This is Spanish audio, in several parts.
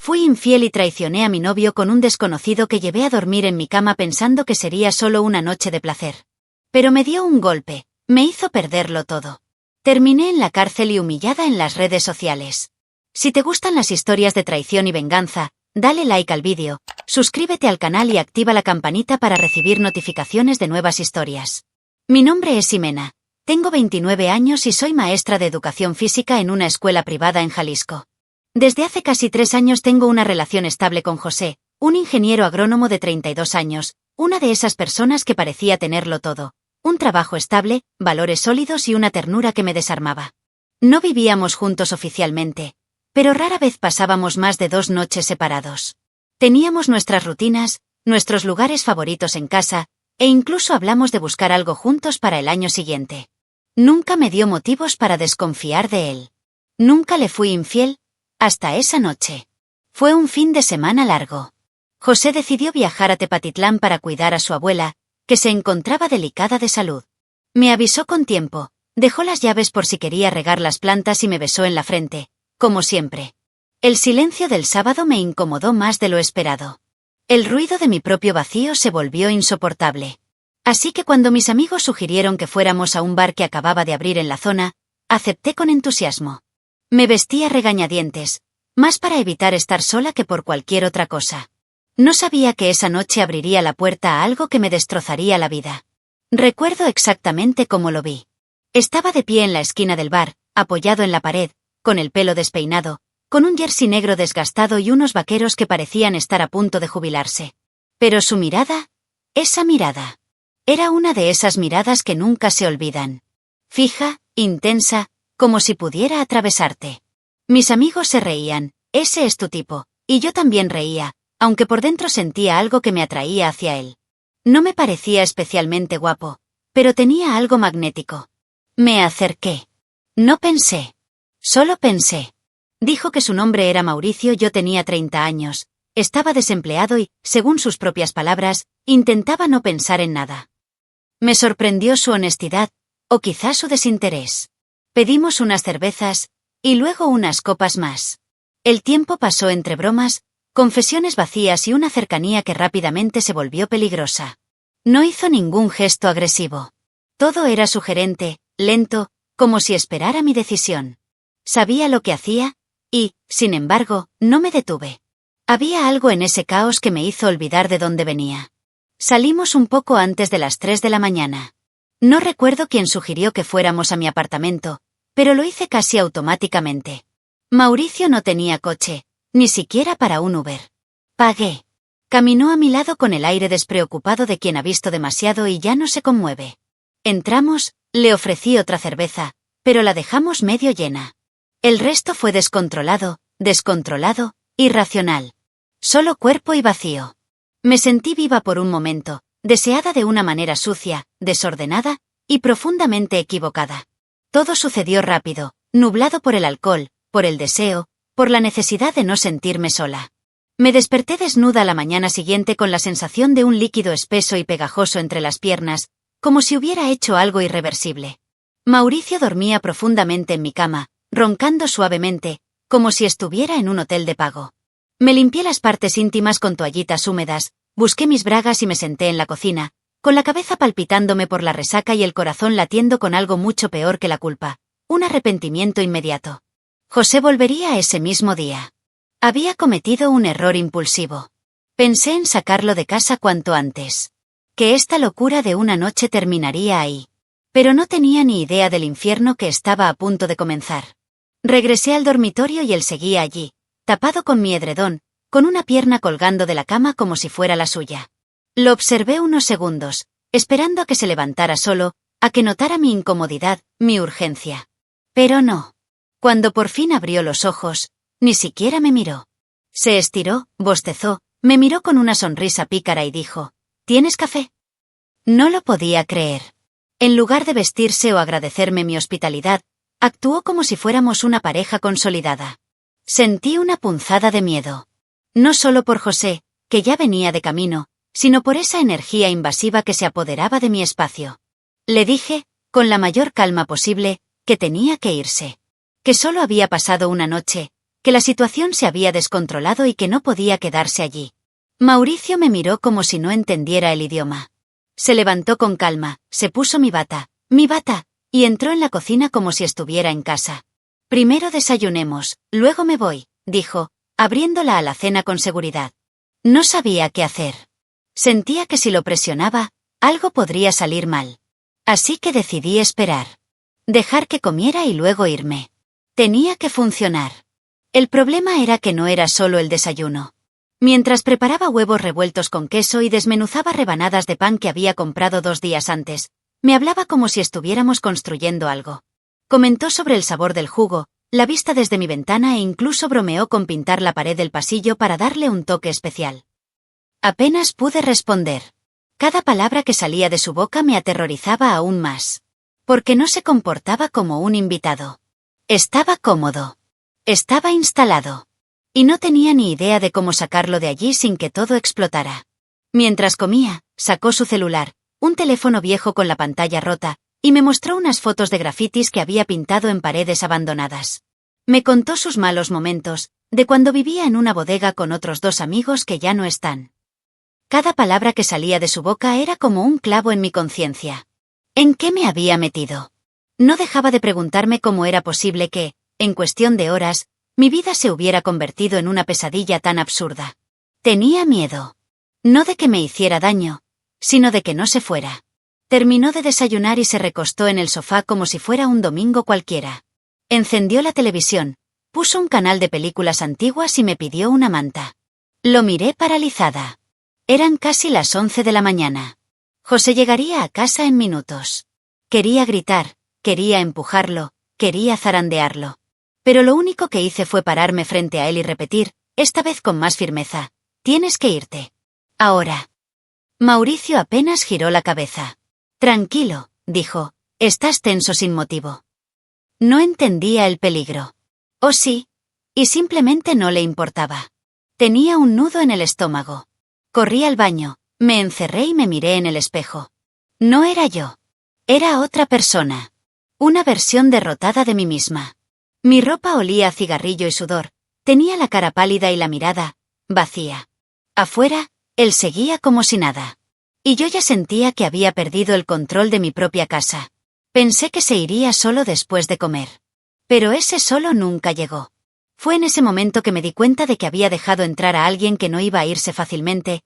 Fui infiel y traicioné a mi novio con un desconocido que llevé a dormir en mi cama pensando que sería solo una noche de placer. Pero me dio un golpe, me hizo perderlo todo. Terminé en la cárcel y humillada en las redes sociales. Si te gustan las historias de traición y venganza, dale like al vídeo, suscríbete al canal y activa la campanita para recibir notificaciones de nuevas historias. Mi nombre es Ximena, tengo 29 años y soy maestra de educación física en una escuela privada en Jalisco. Desde hace casi 3 años tengo una relación estable con José, un ingeniero agrónomo de 32 años, una de esas personas que parecía tenerlo todo, un trabajo estable, valores sólidos y una ternura que me desarmaba. No vivíamos juntos oficialmente, pero rara vez pasábamos más de 2 noches separados. Teníamos nuestras rutinas, nuestros lugares favoritos en casa, e incluso hablamos de buscar algo juntos para el año siguiente. Nunca me dio motivos para desconfiar de él. Nunca le fui infiel, hasta esa noche. Fue un fin de semana largo. José decidió viajar a Tepatitlán para cuidar a su abuela, que se encontraba delicada de salud. Me avisó con tiempo, dejó las llaves por si quería regar las plantas y me besó en la frente, como siempre. El silencio del sábado me incomodó más de lo esperado. El ruido de mi propio vacío se volvió insoportable. Así que cuando mis amigos sugirieron que fuéramos a un bar que acababa de abrir en la zona, acepté con entusiasmo. Me vestí a regañadientes, más para evitar estar sola que por cualquier otra cosa. No sabía que esa noche abriría la puerta a algo que me destrozaría la vida. Recuerdo exactamente cómo lo vi. Estaba de pie en la esquina del bar, apoyado en la pared, con el pelo despeinado, con un jersey negro desgastado y unos vaqueros que parecían estar a punto de jubilarse. Pero su mirada, esa mirada, era una de esas miradas que nunca se olvidan. Fija, intensa, como si pudiera atravesarte. Mis amigos se reían, ese es tu tipo, y yo también reía, aunque por dentro sentía algo que me atraía hacia él. No me parecía especialmente guapo, pero tenía algo magnético. Me acerqué. No pensé. Solo pensé. Dijo que su nombre era Mauricio, yo tenía 30 años, estaba desempleado y, según sus propias palabras, intentaba no pensar en nada. Me sorprendió su honestidad, o quizás su desinterés. Pedimos unas cervezas, y luego unas copas más. El tiempo pasó entre bromas, confesiones vacías y una cercanía que rápidamente se volvió peligrosa. No hizo ningún gesto agresivo. Todo era sugerente, lento, como si esperara mi decisión. Sabía lo que hacía, y, sin embargo, no me detuve. Había algo en ese caos que me hizo olvidar de dónde venía. Salimos un poco antes de las 3 de la mañana. No recuerdo quién sugirió que fuéramos a mi apartamento, pero lo hice casi automáticamente. Mauricio no tenía coche, ni siquiera para un Uber. Pagué. Caminó a mi lado con el aire despreocupado de quien ha visto demasiado y ya no se conmueve. Entramos, le ofrecí otra cerveza, pero la dejamos medio llena. El resto fue descontrolado, irracional. Solo cuerpo y vacío. Me sentí viva por un momento, deseada de una manera sucia, desordenada y profundamente equivocada. Todo sucedió rápido, nublado por el alcohol, por el deseo, por la necesidad de no sentirme sola. Me desperté desnuda la mañana siguiente con la sensación de un líquido espeso y pegajoso entre las piernas, como si hubiera hecho algo irreversible. Mauricio dormía profundamente en mi cama, roncando suavemente, como si estuviera en un hotel de pago. Me limpié las partes íntimas con toallitas húmedas, busqué mis bragas y me senté en la cocina, con la cabeza palpitándome por la resaca y el corazón latiendo con algo mucho peor que la culpa, un arrepentimiento inmediato. José volvería ese mismo día. Había cometido un error impulsivo. Pensé en sacarlo de casa cuanto antes. Que esta locura de una noche terminaría ahí. Pero no tenía ni idea del infierno que estaba a punto de comenzar. Regresé al dormitorio y él seguía allí, tapado con mi edredón, con una pierna colgando de la cama como si fuera la suya. Lo observé unos segundos, esperando a que se levantara solo, a que notara mi incomodidad, mi urgencia. Pero no. Cuando por fin abrió los ojos, ni siquiera me miró. Se estiró, bostezó, me miró con una sonrisa pícara y dijo, ¿tienes café? No lo podía creer. En lugar de vestirse o agradecerme mi hospitalidad, actuó como si fuéramos una pareja consolidada. Sentí una punzada de miedo. No solo por José, que ya venía de camino, sino por esa energía invasiva que se apoderaba de mi espacio. Le dije, con la mayor calma posible, que tenía que irse. Que solo había pasado una noche, que la situación se había descontrolado y que no podía quedarse allí. Mauricio me miró como si no entendiera el idioma. Se levantó con calma, se puso mi bata, y entró en la cocina como si estuviera en casa. Primero desayunemos, luego me voy, dijo, abriendo la alacena con seguridad. No sabía qué hacer. Sentía que si lo presionaba, algo podría salir mal. Así que decidí esperar. Dejar que comiera y luego irme. Tenía que funcionar. El problema era que no era solo el desayuno. Mientras preparaba huevos revueltos con queso y desmenuzaba rebanadas de pan que había comprado 2 días antes, me hablaba como si estuviéramos construyendo algo. Comentó sobre el sabor del jugo, la vista desde mi ventana e incluso bromeó con pintar la pared del pasillo para darle un toque especial. Apenas pude responder. Cada palabra que salía de su boca me aterrorizaba aún más. Porque no se comportaba como un invitado. Estaba cómodo. Estaba instalado. Y no tenía ni idea de cómo sacarlo de allí sin que todo explotara. Mientras comía, sacó su celular, un teléfono viejo con la pantalla rota, y me mostró unas fotos de grafitis que había pintado en paredes abandonadas. Me contó sus malos momentos, de cuando vivía en una bodega con otros 2 amigos que ya no están. Cada palabra que salía de su boca era como un clavo en mi conciencia. ¿En qué me había metido? No dejaba de preguntarme cómo era posible que, en cuestión de horas, mi vida se hubiera convertido en una pesadilla tan absurda. Tenía miedo. No de que me hiciera daño, sino de que no se fuera. Terminó de desayunar y se recostó en el sofá como si fuera un domingo cualquiera. Encendió la televisión, puso un canal de películas antiguas y me pidió una manta. Lo miré paralizada. Eran casi las 11 de la mañana. José llegaría a casa en minutos. Quería gritar, quería empujarlo, quería zarandearlo. Pero lo único que hice fue pararme frente a él y repetir, esta vez con más firmeza, tienes que irte. Ahora. Mauricio apenas giró la cabeza. Tranquilo, dijo, estás tenso sin motivo. No entendía el peligro. Oh sí, y simplemente no le importaba. Tenía un nudo en el estómago. Corrí al baño, me encerré y me miré en el espejo. No era yo. Era otra persona. Una versión derrotada de mí misma. Mi ropa olía a cigarrillo y sudor, tenía la cara pálida y la mirada, vacía. Afuera, él seguía como si nada. Y yo ya sentía que había perdido el control de mi propia casa. Pensé que se iría solo después de comer. Pero ese solo nunca llegó. Fue en ese momento que me di cuenta de que había dejado entrar a alguien que no iba a irse fácilmente,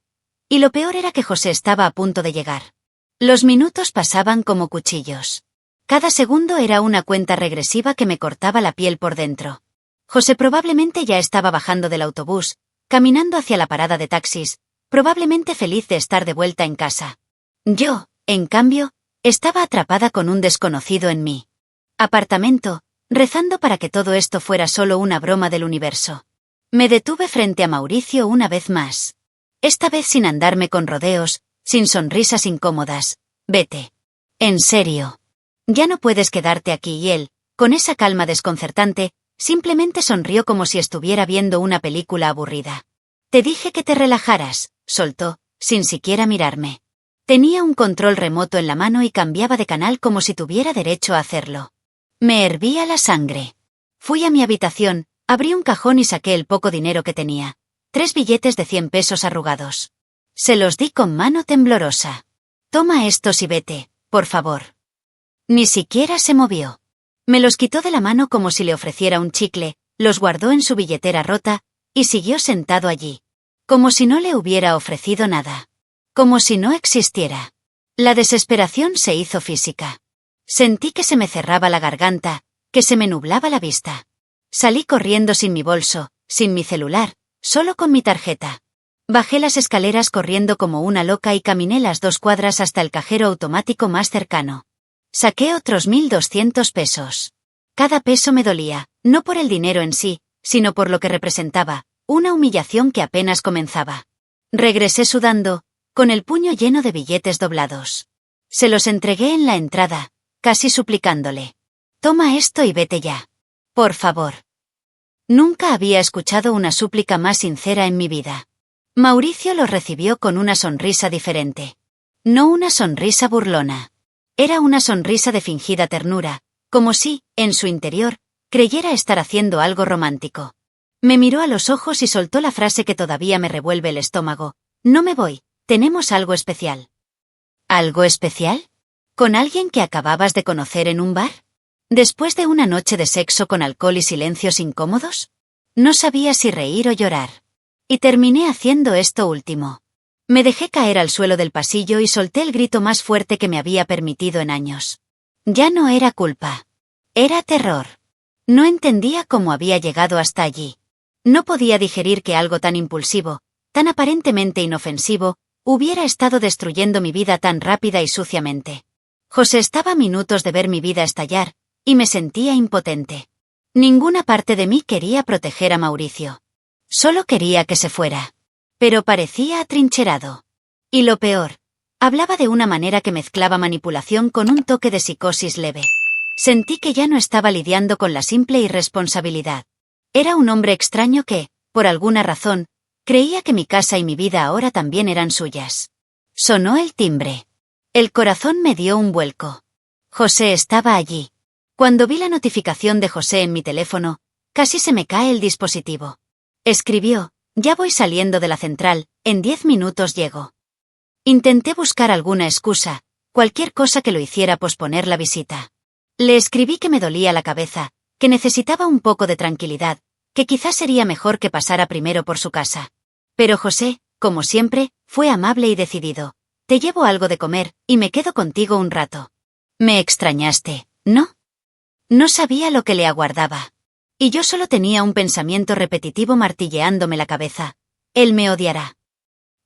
y lo peor era que José estaba a punto de llegar. Los minutos pasaban como cuchillos. Cada segundo era una cuenta regresiva que me cortaba la piel por dentro. José probablemente ya estaba bajando del autobús, caminando hacia la parada de taxis, probablemente feliz de estar de vuelta en casa. Yo, en cambio, estaba atrapada con un desconocido en mi apartamento, rezando para que todo esto fuera solo una broma del universo. Me detuve frente a Mauricio una vez más. Esta vez sin andarme con rodeos, sin sonrisas incómodas. Vete. En serio. Ya no puedes quedarte aquí y él, con esa calma desconcertante, simplemente sonrió como si estuviera viendo una película aburrida. Te dije que te relajaras, soltó, sin siquiera mirarme. Tenía un control remoto en la mano y cambiaba de canal como si tuviera derecho a hacerlo. Me hervía la sangre. Fui a mi habitación, abrí un cajón y saqué el poco dinero que tenía. 3 billetes de 100 pesos arrugados. Se los di con mano temblorosa. Toma estos y vete, por favor. Ni siquiera se movió. Me los quitó de la mano como si le ofreciera un chicle, los guardó en su billetera rota, y siguió sentado allí. Como si no le hubiera ofrecido nada. Como si no existiera. La desesperación se hizo física. Sentí que se me cerraba la garganta, que se me nublaba la vista. Salí corriendo sin mi bolso, sin mi celular, solo con mi tarjeta. Bajé las escaleras corriendo como una loca y caminé las 2 cuadras hasta el cajero automático más cercano. Saqué otros 1.200 pesos. Cada peso me dolía, no por el dinero en sí, sino por lo que representaba, una humillación que apenas comenzaba. Regresé sudando, con el puño lleno de billetes doblados. Se los entregué en la entrada, casi suplicándole. Toma esto y vete ya. Por favor. Nunca había escuchado una súplica más sincera en mi vida. Mauricio los recibió con una sonrisa diferente. No una sonrisa burlona. Era una sonrisa de fingida ternura, como si, en su interior, creyera estar haciendo algo romántico. Me miró a los ojos y soltó la frase que todavía me revuelve el estómago. No me voy, tenemos algo especial. ¿Algo especial? ¿Con alguien que acababas de conocer en un bar? ¿Después de una noche de sexo con alcohol y silencios incómodos? No sabía si reír o llorar. Y terminé haciendo esto último. Me dejé caer al suelo del pasillo y solté el grito más fuerte que me había permitido en años. Ya no era culpa. Era terror. No entendía cómo había llegado hasta allí. No podía digerir que algo tan impulsivo, tan aparentemente inofensivo, hubiera estado destruyendo mi vida tan rápida y suciamente. José estaba a minutos de ver mi vida estallar, y me sentía impotente. Ninguna parte de mí quería proteger a Mauricio. Solo quería que se fuera. Pero parecía atrincherado. Y lo peor, hablaba de una manera que mezclaba manipulación con un toque de psicosis leve. Sentí que ya no estaba lidiando con la simple irresponsabilidad. Era un hombre extraño que, por alguna razón, creía que mi casa y mi vida ahora también eran suyas. Sonó el timbre. El corazón me dio un vuelco. José estaba allí. Cuando vi la notificación de José en mi teléfono, casi se me cae el dispositivo. Escribió: ya voy saliendo de la central, en 10 minutos llego. Intenté buscar alguna excusa, cualquier cosa que lo hiciera posponer la visita. Le escribí que me dolía la cabeza, que necesitaba un poco de tranquilidad, que quizás sería mejor que pasara primero por su casa. Pero José, como siempre, fue amable y decidido. Te llevo algo de comer, y me quedo contigo un rato. Me extrañaste, ¿no? No sabía lo que le aguardaba. Y yo solo tenía un pensamiento repetitivo martilleándome la cabeza. Él me odiará.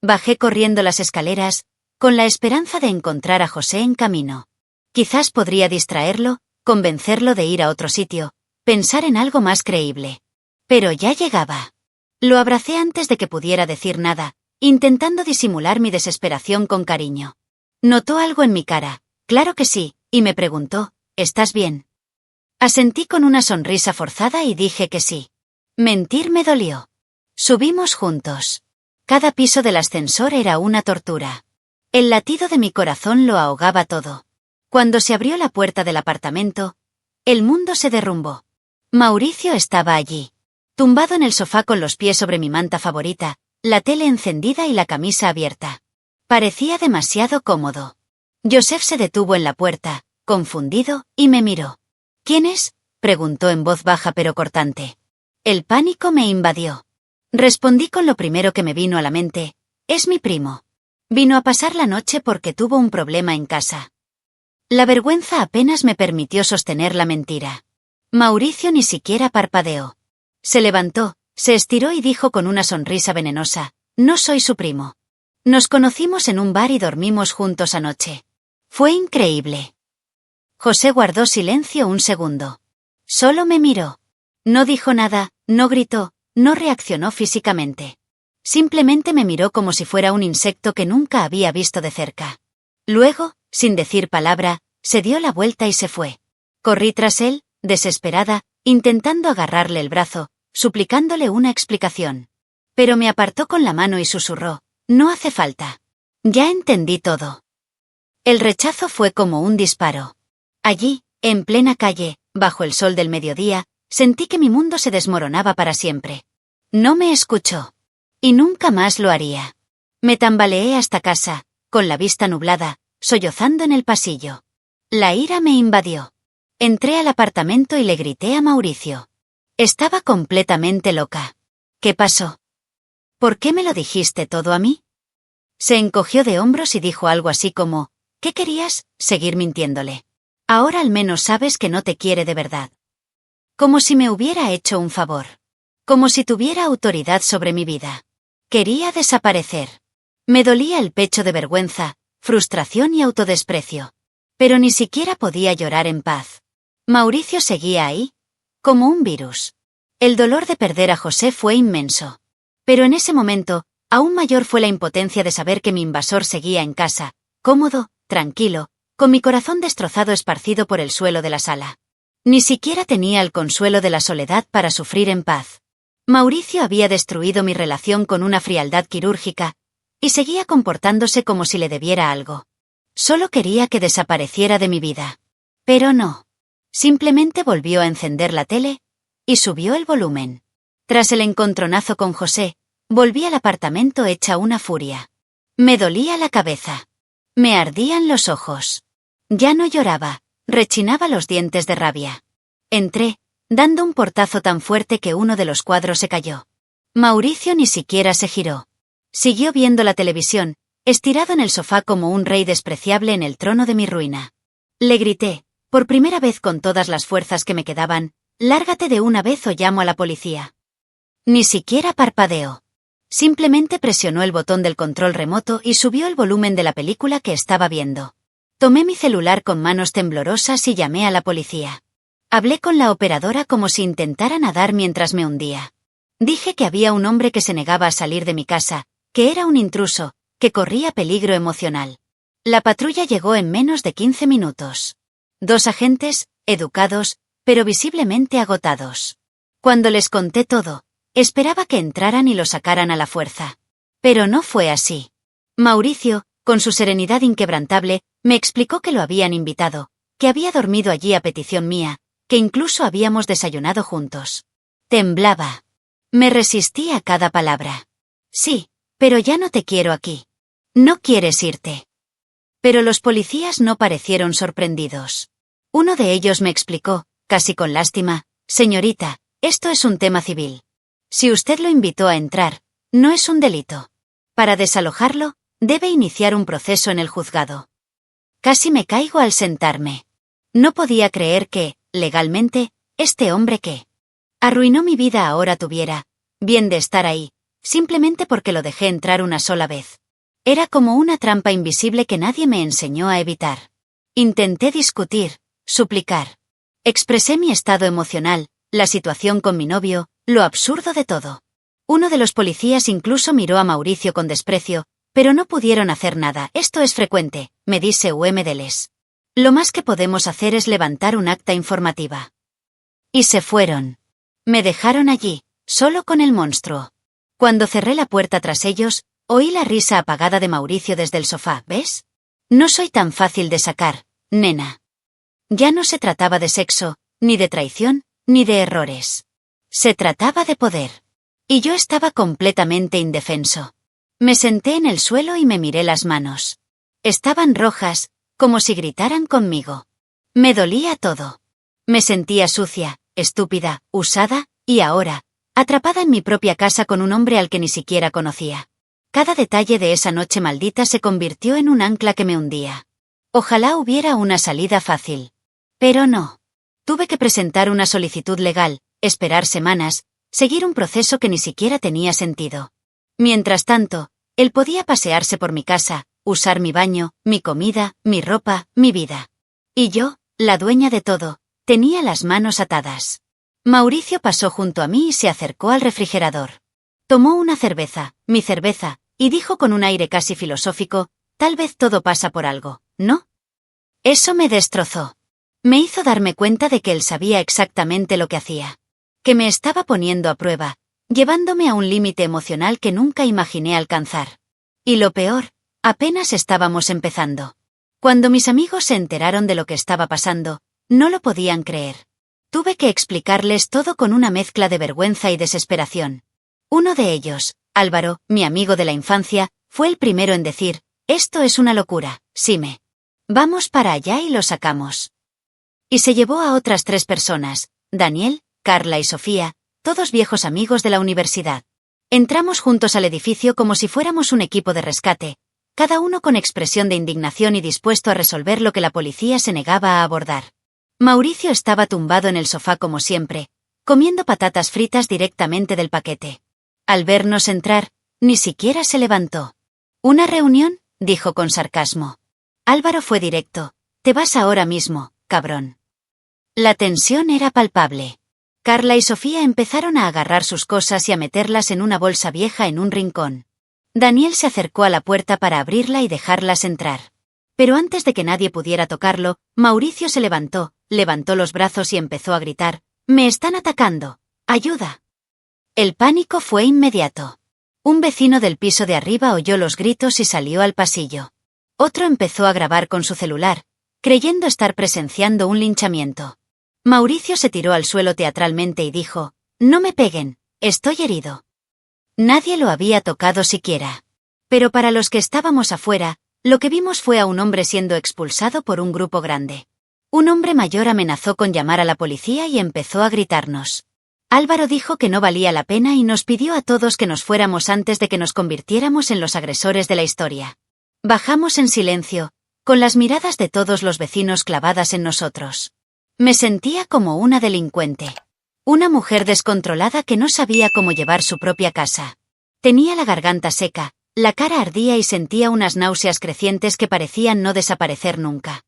Bajé corriendo las escaleras, con la esperanza de encontrar a José en camino. Quizás podría distraerlo, convencerlo de ir a otro sitio, pensar en algo más creíble. Pero ya llegaba. Lo abracé antes de que pudiera decir nada, intentando disimular mi desesperación con cariño. Notó algo en mi cara, claro que sí, y me preguntó: ¿estás bien? Asentí con una sonrisa forzada y dije que sí. Mentir me dolió. Subimos juntos. Cada piso del ascensor era una tortura. El latido de mi corazón lo ahogaba todo. Cuando se abrió la puerta del apartamento, el mundo se derrumbó. Mauricio estaba allí, tumbado en el sofá con los pies sobre mi manta favorita, la tele encendida y la camisa abierta. Parecía demasiado cómodo. Joseph se detuvo en la puerta, confundido, y me miró. ¿Quién es?, preguntó en voz baja pero cortante. El pánico me invadió. Respondí con lo primero que me vino a la mente: es mi primo. Vino a pasar la noche porque tuvo un problema en casa. La vergüenza apenas me permitió sostener la mentira. Mauricio ni siquiera parpadeó. Se levantó, se estiró y dijo con una sonrisa venenosa: no soy su primo. Nos conocimos en un bar y dormimos juntos anoche. Fue increíble. José guardó silencio un segundo. Solo me miró. No dijo nada, no gritó, no reaccionó físicamente. Simplemente me miró como si fuera un insecto que nunca había visto de cerca. Luego, sin decir palabra, se dio la vuelta y se fue. Corrí tras él, desesperada, intentando agarrarle el brazo, suplicándole una explicación. Pero me apartó con la mano y susurró: no hace falta. Ya entendí todo. El rechazo fue como un disparo. Allí, en plena calle, bajo el sol del mediodía, sentí que mi mundo se desmoronaba para siempre. No me escuchó. Y nunca más lo haría. Me tambaleé hasta casa, con la vista nublada, sollozando en el pasillo. La ira me invadió. Entré al apartamento y le grité a Mauricio. Estaba completamente loca. ¿Qué pasó? ¿Por qué me lo dijiste todo a mí? Se encogió de hombros y dijo algo así como: ¿qué querías? Seguir mintiéndole. Ahora al menos sabes que no te quiere de verdad. Como si me hubiera hecho un favor. Como si tuviera autoridad sobre mi vida. Quería desaparecer. Me dolía el pecho de vergüenza, frustración y autodesprecio. Pero ni siquiera podía llorar en paz. Mauricio seguía ahí, como un virus. El dolor de perder a José fue inmenso. Pero en ese momento, aún mayor fue la impotencia de saber que mi invasor seguía en casa, cómodo, tranquilo, con mi corazón destrozado esparcido por el suelo de la sala. Ni siquiera tenía el consuelo de la soledad para sufrir en paz. Mauricio había destruido mi relación con una frialdad quirúrgica, y seguía comportándose como si le debiera algo. Solo quería que desapareciera de mi vida. Pero no. Simplemente volvió a encender la tele, y subió el volumen. Tras el encontronazo con José, volví al apartamento hecha una furia. Me dolía la cabeza. Me ardían los ojos. Ya no lloraba, rechinaba los dientes de rabia. Entré, dando un portazo tan fuerte que uno de los cuadros se cayó. Mauricio ni siquiera se giró. Siguió viendo la televisión, estirado en el sofá como un rey despreciable en el trono de mi ruina. Le grité, por primera vez con todas las fuerzas que me quedaban, «Lárgate de una vez o llamo a la policía». Ni siquiera parpadeó. Simplemente presionó el botón del control remoto y subió el volumen de la película que estaba viendo. Tomé mi celular con manos temblorosas y llamé a la policía. Hablé con la operadora como si intentara nadar mientras me hundía. Dije que había un hombre que se negaba a salir de mi casa, que era un intruso, que corría peligro emocional. La patrulla llegó en menos de 15 minutos. 2 agentes, educados, pero visiblemente agotados. Cuando les conté todo, esperaba que entraran y lo sacaran a la fuerza. Pero no fue así. Mauricio, con su serenidad inquebrantable, me explicó que lo habían invitado, que había dormido allí a petición mía, que incluso habíamos desayunado juntos. Temblaba. Me resistí a cada palabra. Sí, pero ya no te quiero aquí. No quieres irte. Pero los policías no parecieron sorprendidos. Uno de ellos me explicó, casi con lástima, «Señorita, esto es un tema civil. Si usted lo invitó a entrar, no es un delito. Para desalojarlo, debe iniciar un proceso en el juzgado». Casi me caigo al sentarme. No podía creer que, legalmente, este hombre que arruinó mi vida ahora tuviera bien de estar ahí, simplemente porque lo dejé entrar una sola vez. Era como una trampa invisible que nadie me enseñó a evitar. Intenté discutir, suplicar. Expresé mi estado emocional, la situación con mi novio, lo absurdo de todo. Uno de los policías incluso miró a Mauricio con desprecio, pero no pudieron hacer nada. «Esto es frecuente», me dice Deles. «Lo más que podemos hacer es levantar un acta informativa». Y se fueron. Me dejaron allí, solo con el monstruo. Cuando cerré la puerta tras ellos, oí la risa apagada de Mauricio desde el sofá. «¿Ves? No soy tan fácil de sacar, nena». Ya no se trataba de sexo, ni de traición, ni de errores. Se trataba de poder. Y yo estaba completamente indefenso. Me senté en el suelo y me miré las manos. Estaban rojas, como si gritaran conmigo. Me dolía todo. Me sentía sucia, estúpida, usada, y ahora, atrapada en mi propia casa con un hombre al que ni siquiera conocía. Cada detalle de esa noche maldita se convirtió en un ancla que me hundía. Ojalá hubiera una salida fácil. Pero no. Tuve que presentar una solicitud legal, esperar semanas, seguir un proceso que ni siquiera tenía sentido. Mientras tanto, él podía pasearse por mi casa, usar mi baño, mi comida, mi ropa, mi vida. Y yo, la dueña de todo, tenía las manos atadas. Mauricio pasó junto a mí y se acercó al refrigerador. Tomó una cerveza, mi cerveza, y dijo con un aire casi filosófico, «Tal vez todo pasa por algo, ¿no?» Eso me destrozó. Me hizo darme cuenta de que él sabía exactamente lo que hacía. Que me estaba poniendo a prueba, llevándome a un límite emocional que nunca imaginé alcanzar. Y lo peor, apenas estábamos empezando. Cuando mis amigos se enteraron de lo que estaba pasando, no lo podían creer. Tuve que explicarles todo con una mezcla de vergüenza y desesperación. Uno de ellos, Álvaro, mi amigo de la infancia, fue el primero en decir, «Esto es una locura, Sime. Vamos para allá y lo sacamos». Y se llevó a otras 3 personas, Daniel, Carla y Sofía, todos viejos amigos de la universidad. Entramos juntos al edificio como si fuéramos un equipo de rescate, cada uno con expresión de indignación y dispuesto a resolver lo que la policía se negaba a abordar. Mauricio estaba tumbado en el sofá como siempre, comiendo patatas fritas directamente del paquete. Al vernos entrar, ni siquiera se levantó. «¿Una reunión?», dijo con sarcasmo. Álvaro fue directo, «Te vas ahora mismo, cabrón». La tensión era palpable. Carla y Sofía empezaron a agarrar sus cosas y a meterlas en una bolsa vieja en un rincón. Daniel se acercó a la puerta para abrirla y dejarlas entrar. Pero antes de que nadie pudiera tocarlo, Mauricio se levantó los brazos y empezó a gritar, «¡Me están atacando! ¡Ayuda!». El pánico fue inmediato. Un vecino del piso de arriba oyó los gritos y salió al pasillo. Otro empezó a grabar con su celular, creyendo estar presenciando un linchamiento. Mauricio se tiró al suelo teatralmente y dijo, «No me peguen, Estoy herido. Nadie lo había tocado siquiera. Pero para los que estábamos afuera, lo que vimos fue a un hombre siendo expulsado por un grupo grande. Un hombre mayor amenazó con llamar a la policía y empezó a gritarnos. Álvaro dijo que no valía la pena y nos pidió a todos que nos fuéramos antes de que nos convirtiéramos en los agresores de la historia. Bajamos en silencio, con las miradas de todos los vecinos clavadas en nosotros. Me sentía como una delincuente. Una mujer descontrolada que no sabía cómo llevar su propia casa. Tenía la garganta seca, la cara ardía y sentía unas náuseas crecientes que parecían no desaparecer nunca.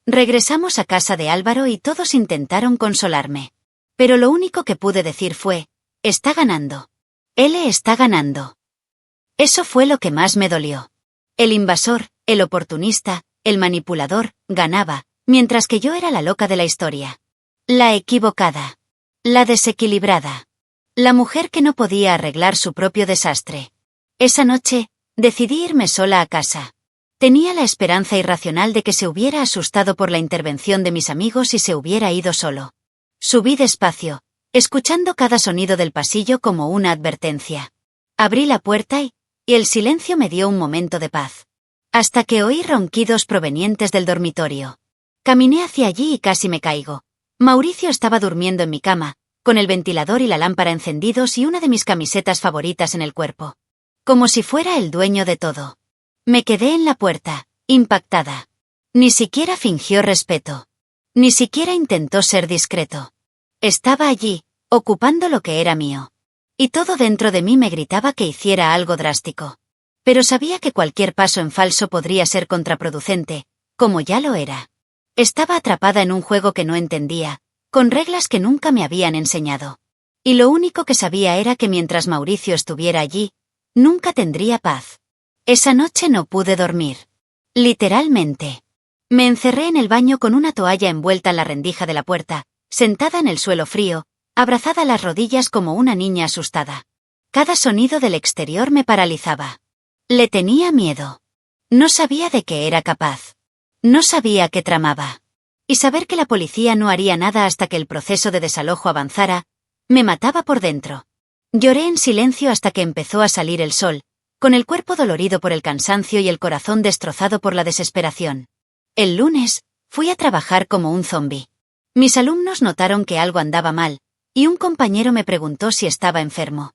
Regresamos a casa de Álvaro y todos intentaron consolarme. Pero lo único que pude decir fue, está ganando. Él está ganando. Eso fue lo que más me dolió. El invasor, el oportunista, el manipulador, ganaba, mientras que yo era la loca de la historia. La equivocada. La desequilibrada. La mujer que no podía arreglar su propio desastre. Esa noche, decidí irme sola a casa. Tenía la esperanza irracional de que se hubiera asustado por la intervención de mis amigos y se hubiera ido solo. Subí despacio, escuchando cada sonido del pasillo como una advertencia. Abrí la puerta y el silencio me dio un momento de paz. Hasta que oí ronquidos provenientes del dormitorio. Caminé hacia allí y casi me caigo. Mauricio estaba durmiendo en mi cama, con el ventilador y la lámpara encendidos y una de mis camisetas favoritas en el cuerpo. Como si fuera el dueño de todo. Me quedé en la puerta, impactada. Ni siquiera fingió respeto. Ni siquiera intentó ser discreto. Estaba allí, ocupando lo que era mío. Y todo dentro de mí me gritaba que hiciera algo drástico. Pero sabía que cualquier paso en falso podría ser contraproducente, como ya lo era. Estaba atrapada en un juego que no entendía, con reglas que nunca me habían enseñado. Y lo único que sabía era que mientras Mauricio estuviera allí, nunca tendría paz. Esa noche no pude dormir. Literalmente. Me encerré en el baño con una toalla envuelta en la rendija de la puerta, sentada en el suelo frío, abrazada a las rodillas como una niña asustada. Cada sonido del exterior me paralizaba. Le tenía miedo. No sabía de qué era capaz. No sabía qué tramaba. Y saber que la policía no haría nada hasta que el proceso de desalojo avanzara, me mataba por dentro. Lloré en silencio hasta que empezó a salir el sol, con el cuerpo dolorido por el cansancio y el corazón destrozado por la desesperación. El lunes, fui a trabajar como un zombi. Mis alumnos notaron que algo andaba mal, y un compañero me preguntó si estaba enfermo.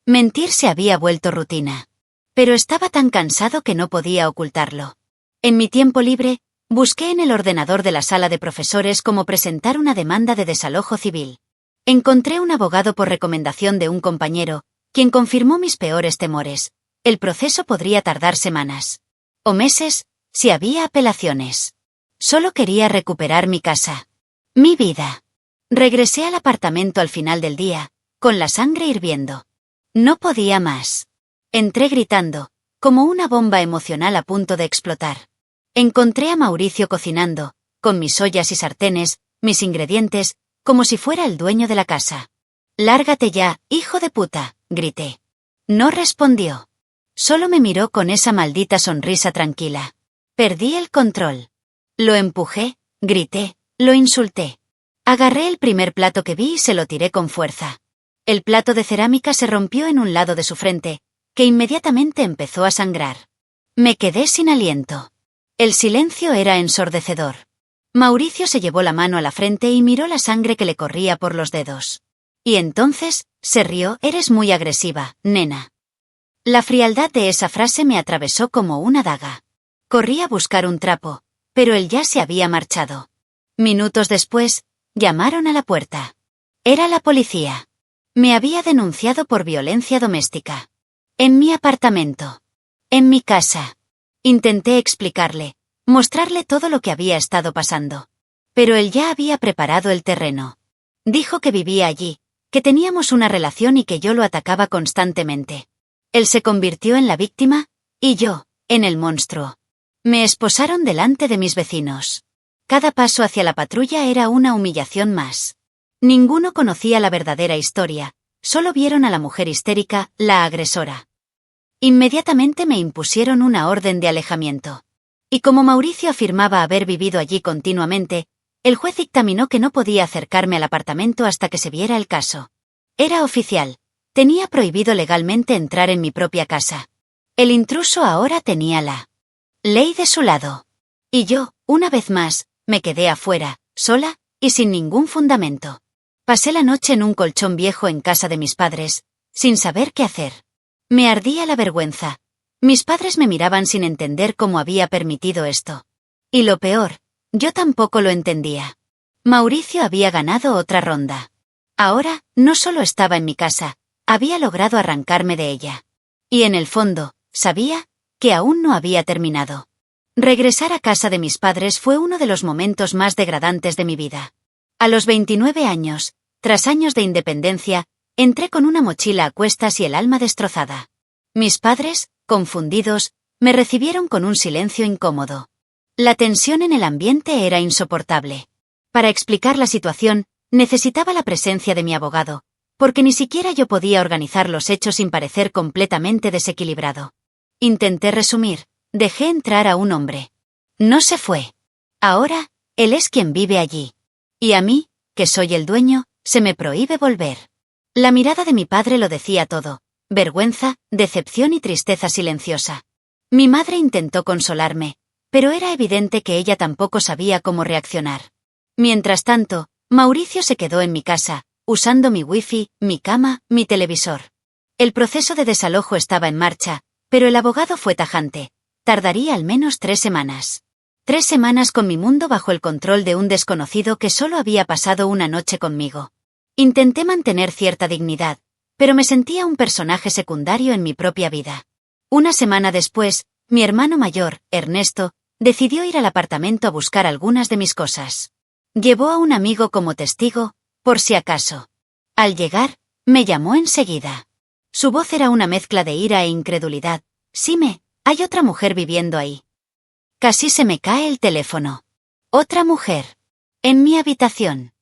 Mentir se había vuelto rutina. Pero estaba tan cansado que no podía ocultarlo. En mi tiempo libre, busqué en el ordenador de la sala de profesores cómo presentar una demanda de desalojo civil. Encontré un abogado por recomendación de un compañero, quien confirmó mis peores temores. El proceso podría tardar semanas. O meses, si había apelaciones. Solo quería recuperar mi casa. Mi vida. Regresé al apartamento al final del día, con la sangre hirviendo. No podía más. Entré gritando, como una bomba emocional a punto de explotar. Encontré a Mauricio cocinando, con mis ollas y sartenes, mis ingredientes, como si fuera el dueño de la casa. «Lárgate ya, hijo de puta», grité. No respondió. Solo me miró con esa maldita sonrisa tranquila. Perdí el control. Lo empujé, grité, lo insulté. Agarré el primer plato que vi y se lo tiré con fuerza. El plato de cerámica se rompió en un lado de su frente, que inmediatamente empezó a sangrar. Me quedé sin aliento. El silencio era ensordecedor. Mauricio se llevó la mano a la frente y miró la sangre que le corría por los dedos. Y entonces, se rió. «Eres muy agresiva, nena». La frialdad de esa frase me atravesó como una daga. Corrí a buscar un trapo, pero él ya se había marchado. Minutos después, llamaron a la puerta. Era la policía. Me había denunciado por violencia doméstica. En mi apartamento. En mi casa. Intenté explicarle, mostrarle todo lo que había estado pasando. Pero él ya había preparado el terreno. Dijo que vivía allí, que teníamos una relación y que yo lo atacaba constantemente. Él se convirtió en la víctima, y yo, en el monstruo. Me esposaron delante de mis vecinos. Cada paso hacia la patrulla era una humillación más. Ninguno conocía la verdadera historia, solo vieron a la mujer histérica, la agresora. Inmediatamente me impusieron una orden de alejamiento. Y como Mauricio afirmaba haber vivido allí continuamente, el juez dictaminó que no podía acercarme al apartamento hasta que se viera el caso. Era oficial. Tenía prohibido legalmente entrar en mi propia casa. El intruso ahora tenía la ley de su lado. Y yo, una vez más, me quedé afuera, sola, y sin ningún fundamento. Pasé la noche en un colchón viejo en casa de mis padres, sin saber qué hacer. Me ardía la vergüenza. Mis padres me miraban sin entender cómo había permitido esto. Y lo peor, yo tampoco lo entendía. Mauricio había ganado otra ronda. Ahora, no solo estaba en mi casa, había logrado arrancarme de ella. Y en el fondo, sabía que aún no había terminado. Regresar a casa de mis padres fue uno de los momentos más degradantes de mi vida. A los 29 años, tras años de independencia, entré con una mochila a cuestas y el alma destrozada. Mis padres, confundidos, me recibieron con un silencio incómodo. La tensión en el ambiente era insoportable. Para explicar la situación, necesitaba la presencia de mi abogado, porque ni siquiera yo podía organizar los hechos sin parecer completamente desequilibrado. Intenté resumir, dejé entrar a un hombre. No se fue. Ahora, él es quien vive allí. Y a mí, que soy el dueño, se me prohíbe volver. La mirada de mi padre lo decía todo, vergüenza, decepción y tristeza silenciosa. Mi madre intentó consolarme, pero era evidente que ella tampoco sabía cómo reaccionar. Mientras tanto, Mauricio se quedó en mi casa, usando mi wifi, mi cama, mi televisor. El proceso de desalojo estaba en marcha, pero el abogado fue tajante. Tardaría al menos 3 semanas. 3 semanas con mi mundo bajo el control de un desconocido que solo había pasado una noche conmigo. Intenté mantener cierta dignidad, pero me sentía un personaje secundario en mi propia vida. Una semana después, mi hermano mayor, Ernesto, decidió ir al apartamento a buscar algunas de mis cosas. Llevó a un amigo como testigo, por si acaso. Al llegar, me llamó enseguida. Su voz era una mezcla de ira e incredulidad. Sime, hay otra mujer viviendo ahí. Casi se me cae el teléfono. Otra mujer. En mi habitación.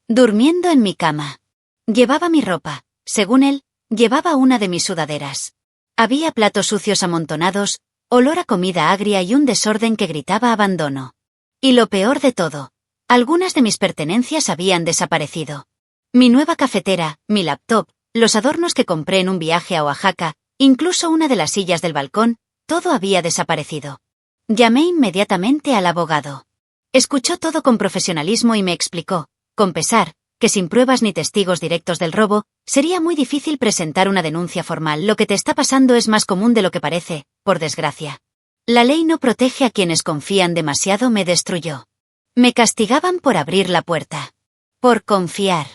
Durmiendo en mi cama. Llevaba mi ropa. Según él, llevaba una de mis sudaderas. Había platos sucios amontonados, olor a comida agria y un desorden que gritaba abandono. Y lo peor de todo, algunas de mis pertenencias habían desaparecido. Mi nueva cafetera, mi laptop, los adornos que compré en un viaje a Oaxaca, incluso una de las sillas del balcón, todo había desaparecido. Llamé inmediatamente al abogado. Escuchó todo con profesionalismo y me explicó, con pesar, que sin pruebas ni testigos directos del robo, sería muy difícil presentar una denuncia formal. Lo que te está pasando es más común de lo que parece, por desgracia. La ley no protege a quienes confían demasiado, me destruyó. Me castigaban por abrir la puerta. Por confiar.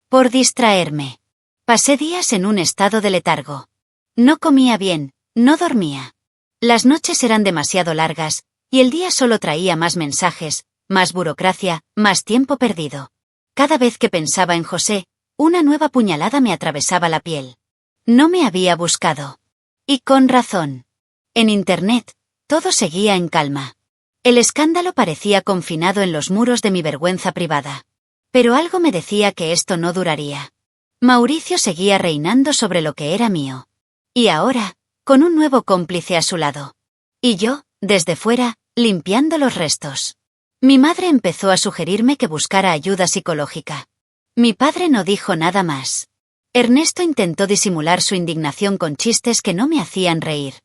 Por distraerme. Pasé días en un estado de letargo. No comía bien, no dormía. Las noches eran demasiado largas, y el día solo traía más mensajes, más burocracia, más tiempo perdido. Cada vez que pensaba en José, una nueva puñalada me atravesaba la piel. No me había buscado. Y con razón. En Internet, todo seguía en calma. El escándalo parecía confinado en los muros de mi vergüenza privada. Pero algo me decía que esto no duraría. Mauricio seguía reinando sobre lo que era mío. Y ahora, con un nuevo cómplice a su lado. Y yo, desde fuera, limpiando los restos. Mi madre empezó a sugerirme que buscara ayuda psicológica. Mi padre no dijo nada más. Ernesto intentó disimular su indignación con chistes que no me hacían reír.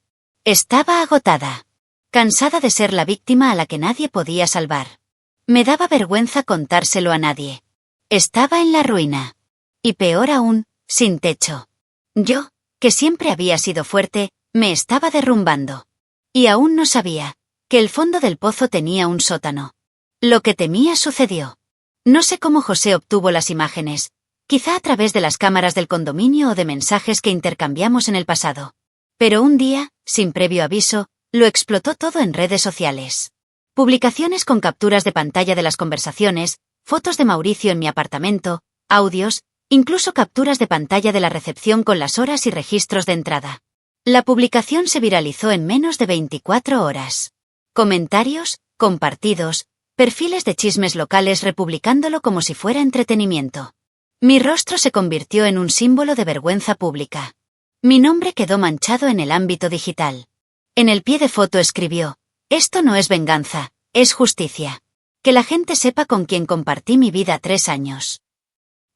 Estaba agotada. Cansada de ser la víctima a la que nadie podía salvar. Me daba vergüenza contárselo a nadie. Estaba en la ruina. Y peor aún, sin techo. Yo, que siempre había sido fuerte, me estaba derrumbando. Y aún no sabía que el fondo del pozo tenía un sótano. Lo que temía sucedió. No sé cómo José obtuvo las imágenes, quizá a través de las cámaras del condominio o de mensajes que intercambiamos en el pasado. Pero un día, sin previo aviso, lo explotó todo en redes sociales. Publicaciones con capturas de pantalla de las conversaciones, fotos de Mauricio en mi apartamento, audios, incluso capturas de pantalla de la recepción con las horas y registros de entrada. La publicación se viralizó en menos de 24 horas. Comentarios, compartidos, perfiles de chismes locales republicándolo como si fuera entretenimiento. Mi rostro se convirtió en un símbolo de vergüenza pública. Mi nombre quedó manchado en el ámbito digital. En el pie de foto escribió: esto no es venganza, es justicia. Que la gente sepa con quién compartí mi vida 3 años.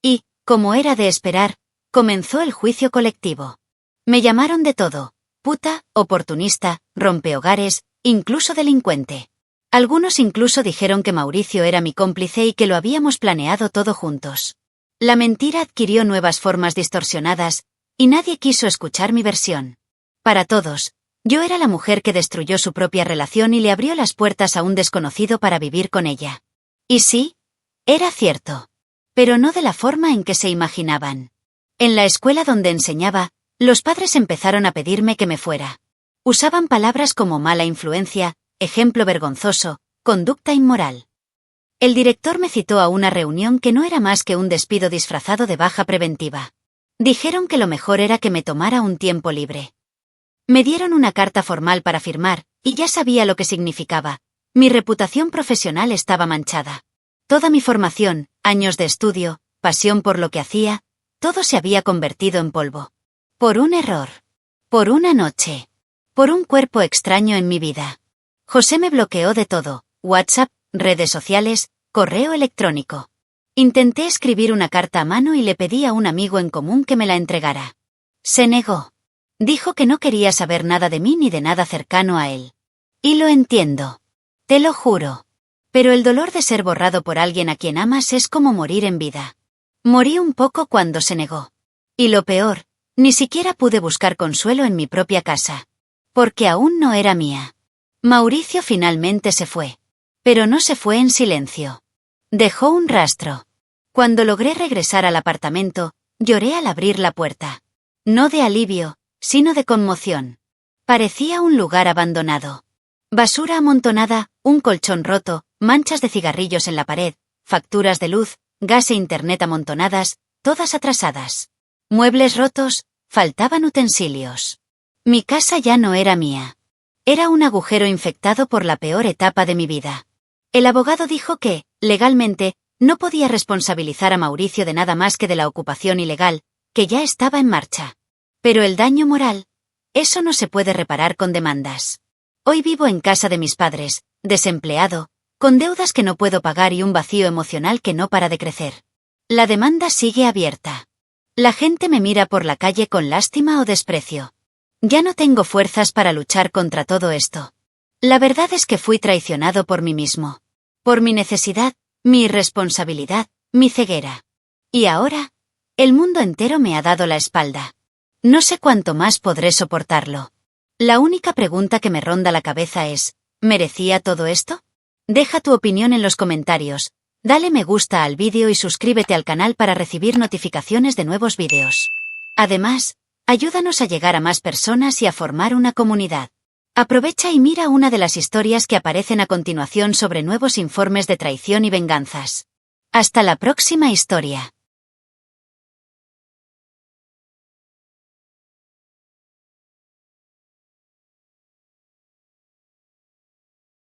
Y, como era de esperar, Comenzó el juicio colectivo. Me llamaron de todo: puta, oportunista, rompehogares, incluso delincuente. Algunos incluso dijeron que Mauricio era mi cómplice y que lo habíamos planeado todo juntos. La mentira adquirió nuevas formas distorsionadas, y nadie quiso escuchar mi versión. Para todos, yo era la mujer que destruyó su propia relación y le abrió las puertas a un desconocido para vivir con ella. Y sí, era cierto. Pero no de la forma en que se imaginaban. En la escuela donde enseñaba, los padres empezaron a pedirme que me fuera. Usaban palabras como mala influencia, ejemplo vergonzoso, conducta inmoral. El director me citó a una reunión que no era más que un despido disfrazado de baja preventiva. Dijeron que lo mejor era que me tomara un tiempo libre. Me dieron una carta formal para firmar, y ya sabía lo que significaba. Mi reputación profesional estaba manchada. Toda mi formación, años de estudio, pasión por lo que hacía, todo se había convertido en polvo. Por un error. Por una noche. Por un cuerpo extraño en mi vida. José me bloqueó de todo: WhatsApp, redes sociales, correo electrónico. Intenté escribir una carta a mano y le pedí a un amigo en común que me la entregara. Se negó. Dijo que no quería saber nada de mí ni de nada cercano a él. Y lo entiendo. Te lo juro. Pero el dolor de ser borrado por alguien a quien amas es como morir en vida. Morí un poco cuando se negó. Y lo peor, ni siquiera pude buscar consuelo en mi propia casa. Porque aún no era mía. Mauricio finalmente se fue. Pero no se fue en silencio. Dejó un rastro. Cuando logré regresar al apartamento, lloré al abrir la puerta. No de alivio, sino de conmoción. Parecía un lugar abandonado. Basura amontonada, un colchón roto, manchas de cigarrillos en la pared, facturas de luz, gas e internet amontonadas, todas atrasadas. Muebles rotos, faltaban utensilios. Mi casa ya no era mía. Era un agujero infectado por la peor etapa de mi vida. El abogado dijo que, legalmente, no podía responsabilizar a Mauricio de nada más que de la ocupación ilegal, que ya estaba en marcha. Pero el daño moral, eso no se puede reparar con demandas. Hoy vivo en casa de mis padres, desempleado, con deudas que no puedo pagar y un vacío emocional que no para de crecer. La demanda sigue abierta. La gente me mira por la calle con lástima o desprecio. Ya no tengo fuerzas para luchar contra todo esto. La verdad es que fui traicionado por mí mismo. Por mi necesidad, mi irresponsabilidad, mi ceguera. Y ahora, el mundo entero me ha dado la espalda. No sé cuánto más podré soportarlo. La única pregunta que me ronda la cabeza es: ¿merecía todo esto? Deja tu opinión en los comentarios, dale me gusta al vídeo y suscríbete al canal para recibir notificaciones de nuevos vídeos. Además, ayúdanos a llegar a más personas y a formar una comunidad. Aprovecha y mira una de las historias que aparecen a continuación sobre nuevos informes de traición y venganzas. Hasta la próxima historia.